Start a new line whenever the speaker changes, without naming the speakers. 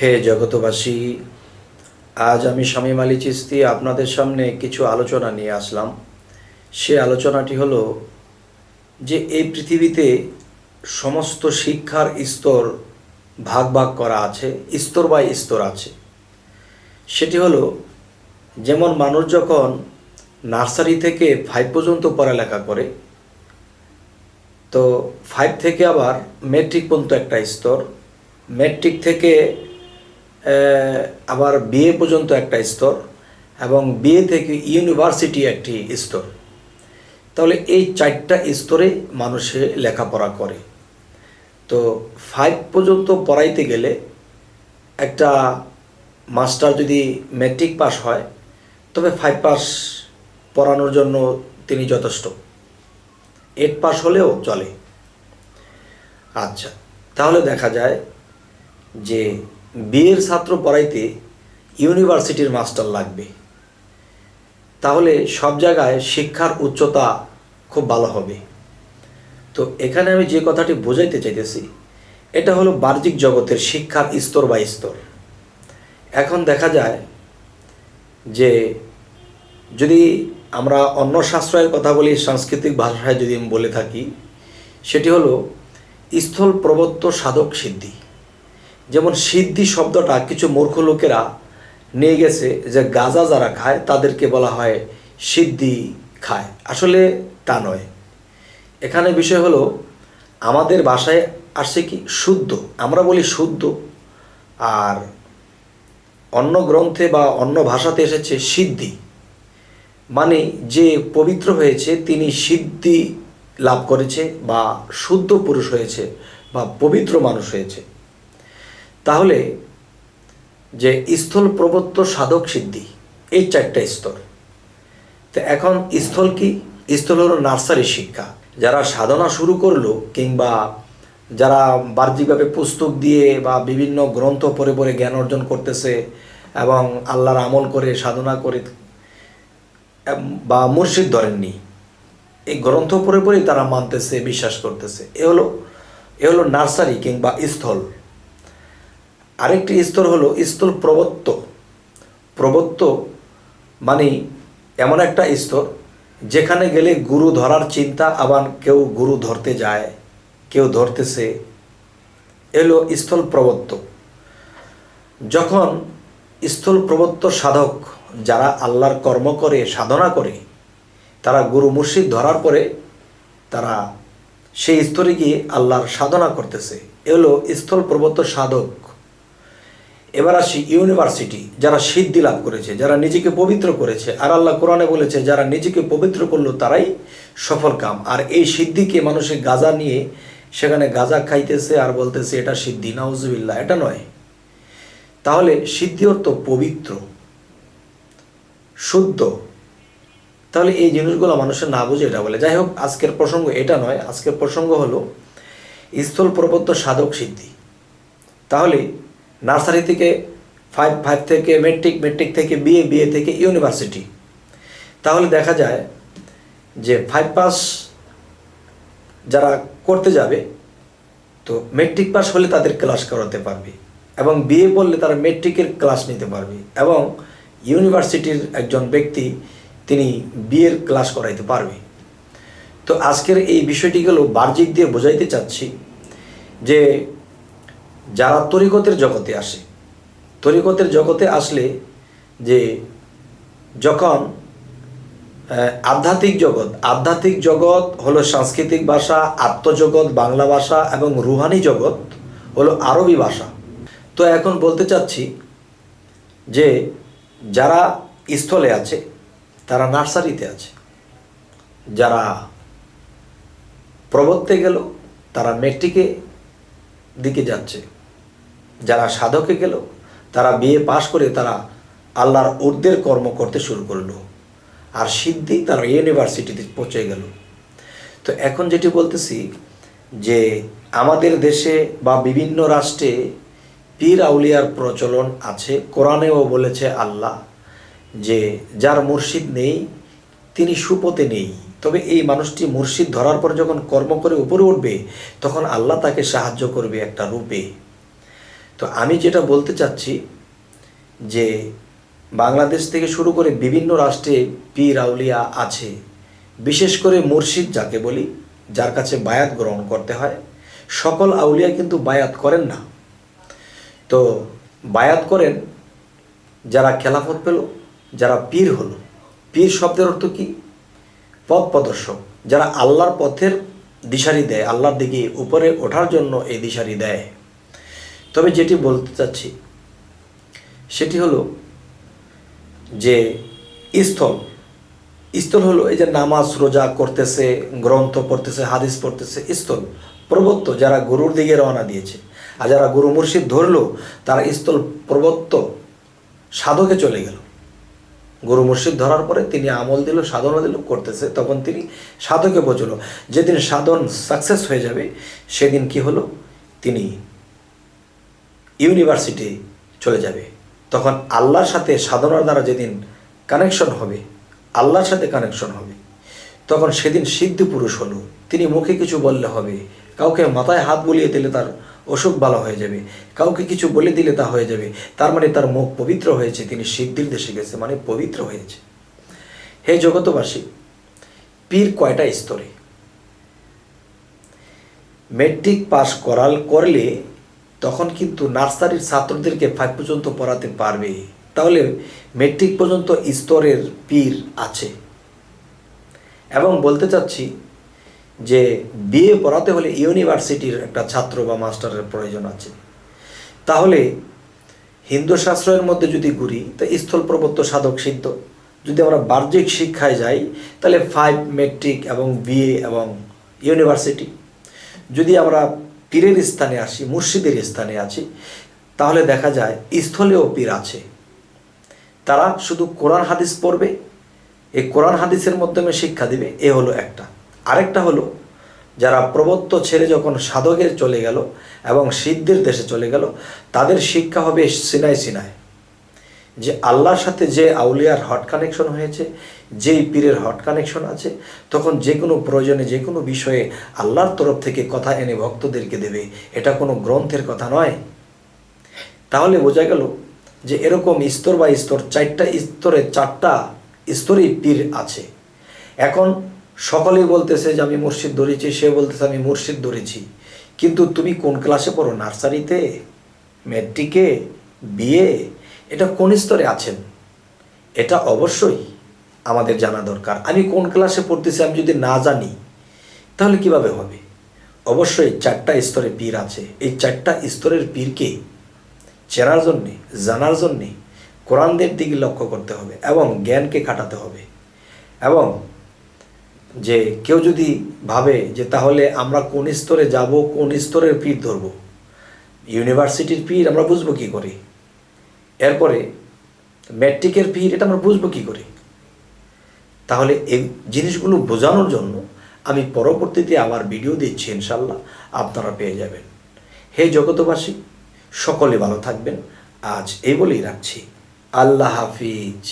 হে জগতবাসী, আজ আমি শামীম আলী চিশতি আপনাদের সামনে কিছু আলোচনা নিয়ে আসলাম। সে আলোচনাটি হলো যে এই পৃথিবীতে সমস্ত শিক্ষার স্তর ভাগ ভাগ করা আছে, স্তর বাই স্তর আছে। সেটি হলো, যেমন মানুষ যখন নার্সারি থেকে 5 পর্যন্ত পড়ালেখা করে, তো 5 থেকে আবার ম্যাট্রিক পর্যন্ত একটা স্তর, ম্যাট্রিক থেকে আবার বিএ পর্যন্ত একটা স্তর, এবং বিএ থেকে ইউনিভার্সিটি একটি স্তর। তাহলে এই 4টা স্তরে মানুষে লেখাপড়া করে। তো 5 পর্যন্ত পড়াইতে গেলে একটা মাস্টার যদি ম্যাট্রিক পাস হয়, তবে 5 পাস পড়ানোর জন্য তিনি যথেষ্ট। 8 পাস হলেও চলে। আচ্ছা, তাহলে দেখা যায় যে বিএর ছাত্র পড়াইতে ইউনিভার্সিটির মাস্টার লাগবে। তাহলে সব জায়গায় শিক্ষার উচ্চতা খুব ভালো হবে। তো এখানে আমি যে কথাটি বোঝাইতে চাইতেছি, এটা হলো বাহ্যিক জগতের শিক্ষার স্তর বাই স্তর। এখন দেখা যায় যে যদি আমরা অন্য শাস্ত্রের কথা বলি, সাংস্কৃতিক ভাষায় যদি আমি বলে থাকি, সেটি হলো স্থল প্রবত্ত সাধক সিদ্ধি। যেমন সিদ্ধি শব্দটা কিছু মূর্খ লোকেরা নিয়ে গেছে যে গাঁজা যারা খায় তাদেরকে বলা হয় সিদ্ধি খায়। আসলে তা নয়। এখানে বিষয় হলো, আমাদের ভাষায় আসছে কি শুদ্ধ, আমরা বলি শুদ্ধ, আর অন্য গ্রন্থে বা অন্য ভাষাতে এসেছে সিদ্ধি। মানে যে পবিত্র হয়েছে তিনি সিদ্ধি লাভ করেছে বা শুদ্ধ পুরুষ হয়েছে বা পবিত্র মানুষ হয়েছে। তাহলে যে স্থল প্রবত্ত সাধক সিদ্ধি, এই 4টা স্তর। তো এখন স্থল কি? স্থল হলো নার্সারি শিক্ষা। যারা সাধনা শুরু করলো, কিংবা যারা বাহ্যিকভাবে পুস্তক দিয়ে বা বিভিন্ন গ্রন্থ পড়ে পড়ে জ্ঞান অর্জন করতেছে এবং আল্লাহর আমল করে সাধনা করে, বা মুর্শিদ ধরেননি, এই গ্রন্থ পড়ে পড়েই তারা মানতেছে, বিশ্বাস করতেছে, এ হলো নার্সারি কিংবা স্থল। আরেকটি স্তর হলো স্থল প্রবত্ত। প্রবত্ত মানে এমন একটা স্তর যেখানে গেলে গুরু ধরার চিন্তা, আবার কেউ গুরু ধরতে যায়, কেউ ধরতেছে, এলো স্থল প্রবত্ত। যখন স্থল প্রবত্ত সাধক যারা আল্লাহর কর্ম করে, সাধনা করে, তারা গুরু মুর্শিদ ধরার পরে তারা সেই স্তরে গিয়ে আল্লাহর সাধনা করতেছে, এলো স্থল প্রবত্ত সাধক। এবার আসি ইউনিভার্সিটি, যারা সিদ্ধি লাভ করেছে, যারা নিজেকে পবিত্র করেছে। আর আল্লাহ কোরআনে বলেছে যারা নিজেকে পবিত্র করলো তারাই সফল কাম। আর এই সিদ্ধিকে মানুষের গাঁজা নিয়ে সেখানে গাঁজা খাইতেছে আর বলতেছে এটা সিদ্ধি। নাউজুবিল্লাহ, এটা নয়। তাহলে সিদ্ধি অর্থ পবিত্র, শুদ্ধ। তাহলে এই জিনিসগুলো মানুষের না বুঝে এটা বলে। যাই হোক, আজকের প্রসঙ্গ এটা নয়। আজকের প্রসঙ্গ হলো স্থল প্রবত্ত সাধক সিদ্ধি। তাহলে নার্সারি থেকে 5 থেকে ম্যাট্রিক, ম্যাট্রিক থেকে বিএ, বিএ থেকে ইউনিভার্সিটি। তাহলে দেখা যায় যে 5 পাস যারা করতে যাবে, তো ম্যাট্রিক পাস হলে তাদের ক্লাস করাতে পারবে, এবং বিএ পড়লে তারা ম্যাট্রিকের ক্লাস নিতে পারবে, এবং ইউনিভার্সিটির একজন ব্যক্তি তিনি বিএর ক্লাস করাইতে পারবে। তো আজকের এই বিষয়টি হলো বাহ্যিক দিয়ে বোঝাইতে চাচ্ছি যে যারা তরিকতের জগতে আসে, তরিকতের জগতে আসলে যে যখন আধ্যাত্মিক জগৎ হলো সাংস্কৃতিক ভাষা, আত্মজগৎ বাংলা ভাষা, এবং রুহানি জগৎ হলো আরবি ভাষা। তো এখন বলতে চাচ্ছি যে যারা স্থলে আছে তারা নার্সারিতে আছে, যারা প্রবত্তে গেল তারা ম্যাট্রিকে দিকে যাচ্ছে, যারা সাধকে গেল তারা বিএ পাশ করে তারা আল্লাহর ঊর্ধ্বের কর্ম করতে শুরু করলো, আর সিদ্ধি তারা ইউনিভার্সিটিতে পৌঁছে গেল। তো এখন যেটি বলতেছি যে আমাদের দেশে বা বিভিন্ন রাষ্ট্রে পীর আউলিয়ার প্রচলন আছে। কোরআনেও বলেছে আল্লাহ যে যার মুর্শিদ নেই তিনি সুপথে নেই। তবে এই মানুষটি মুর্শিদ ধরার পর যখন কর্ম করে উপরে উঠবে, তখন আল্লাহ তাকে সাহায্য করবে একটা রূপে। তো আমি যেটা বলতে চাচ্ছি যে বাংলাদেশ থেকে শুরু করে বিভিন্ন রাষ্ট্রে পীর আউলিয়া আছে, বিশেষ করে মুর্শিদ যাকে বলি, যার কাছে বায়াত গ্রহণ করতে হয়। সকল আউলিয়া কিন্তু বায়াত করেন না। তো বায়াত করেন যারা খেলাফত পেল, যারা পীর হলো। পীর শব্দের অর্থ কি? পথ প্রদর্শক, যারা আল্লাহর পথের দিশারি দেয়, আল্লাহর দিকে উপরে ওঠার জন্য এই দিশারি দেয়। তবে যেটি বলতে চাচ্ছি সেটি হলো যে স্থল হলো এই যে নামাজ রোজা করতেছে, গ্রন্থ পড়তেছে, হাদিস পড়তেছে, স্থল প্রবত্ত যারা গুরুর দিকে রওনা দিয়েছে। আর যারা গুরু মুর্শিদ ধরলো তারা স্থল প্রবত্ত সাধকে চলে গেল। গুরু মুর্শিদ ধরার পরে তিনি আমল দিল, সাধনা দিল, করতেছে, তখন তিনি সাধকে পৌঁছলো। যেদিন সাধন সাকসেস হয়ে যাবে সেদিন কি হলো, তিনি ইউনিভার্সিটি চলে যাবে। তখন আল্লাহর সাথে সাধনার দ্বারা যেদিন কানেকশন হবে, আল্লাহর সাথে কানেকশন হবে, তখন সেদিন সিদ্ধ পুরুষ হলো। তিনি মুখে কিছু বললে হবে, কাউকে মাথায় হাত বুলিয়ে দিলে তার অসুখ ভালো হয়ে যাবে, কাউকে কিছু বলে দিলে তা হয়ে যাবে। তার মানে তার মুখ পবিত্র হয়েছে, তিনি সিদ্ধির দেশে গেছে, মানে পবিত্র হয়েছে। হে জগতবাসী, পীর কয়টা স্তরে? মেট্রিক পাস করলে তখন কিন্তু নার্সারির ছাত্রদেরকে 5 পর্যন্ত পড়াতে পারবে। তাহলে মেট্রিক পর্যন্ত স্তরের পীর আছে। এবং বলতে চাচ্ছি যে বিএ পড়াতে হলে ইউনিভার্সিটির একটা ছাত্র বা মাস্টারের প্রয়োজন আছে। তাহলে হিন্দু শাস্ত্রের মধ্যে যদি ঘুরি তো স্থল প্রবত্ত সাধক সিদ্ধ। যদি আমরা বাহ্যিক শিক্ষায় যাই তাহলে 5 মেট্রিক এবং বিএ এবং ইউনিভার্সিটি। যদি আমরা পীরের স্থানে আসি, মুর্শিদের স্থানে আছি, তাহলে দেখা যায় স্থলেও পীর আছে। তারা শুধু কোরআন হাদিস পড়বে, এই কোরআন হাদিসের মাধ্যমে শিক্ষা দিবে, এ হলো একটা। আরেকটা হলো যারা প্রবত্ত ছেড়ে যখন সাধকের চলে গেল এবং সিদ্ধের দেশে চলে গেল, তাদের শিক্ষা হবে সিনায় যে আল্লাহর সাথে যে আউলিয়ার হট কানেকশন হয়েছে, যেই পীরের হট কানেকশন আছে, তখন যে কোনো প্রয়োজনে যে কোনো বিষয়ে আল্লাহর তরফ থেকে কথা এনে ভক্তদেরকে দেবে। এটা কোনো গ্রন্থের কথা নয়। তাহলে বোঝা গেল যে এরকম স্তর বা স্তর, 4টা স্তরে 4টা স্তরেই পীর আছে। এখন সকলেই বলতেছে যে আমি মুর্শিদ ধরেছি, সে বলতেছে আমি মুর্শিদ ধরেছি, কিন্তু তুমি কোন ক্লাসে পড়ো? নার্সারিতে, মেট্রিকে, বিএ? এটা কোন স্তরে আছেন? এটা অবশ্যই আমাদের জানা দরকার। আমি কোন ক্লাসে পড়তেছি আমি যদি না জানি তাহলে কিভাবে হবে? অবশ্যই 4টা স্তরে পীর আছে। এই 4টা স্তরের পীরকে চেনার জন্যে, জানার জন্যে কোরআনদের দিকে লক্ষ্য করতে হবে এবং জ্ঞানকে খাটাতে হবে। এবং যে কেউ যদি ভাবে যে তাহলে আমরা কোন স্তরে যাব, কোন স্তরের পীর ধরব, ইউনিভার্সিটির পীর আমরা বুঝবো কী করে? এরপরে ম্যাট্রিকের পীর, এটা আমরা বুঝবো কী করে? তাহলে এই জিনিসগুলো বোঝানোর জন্য আমি পরবর্তীতে আবার ভিডিও দিচ্ছি, ইনশাল্লাহ আপনারা পেয়ে যাবেন। হে জগতবাসী, সকলে ভালো থাকবেন। আজ এই বলেই রাখছি। আল্লাহ হাফিজ।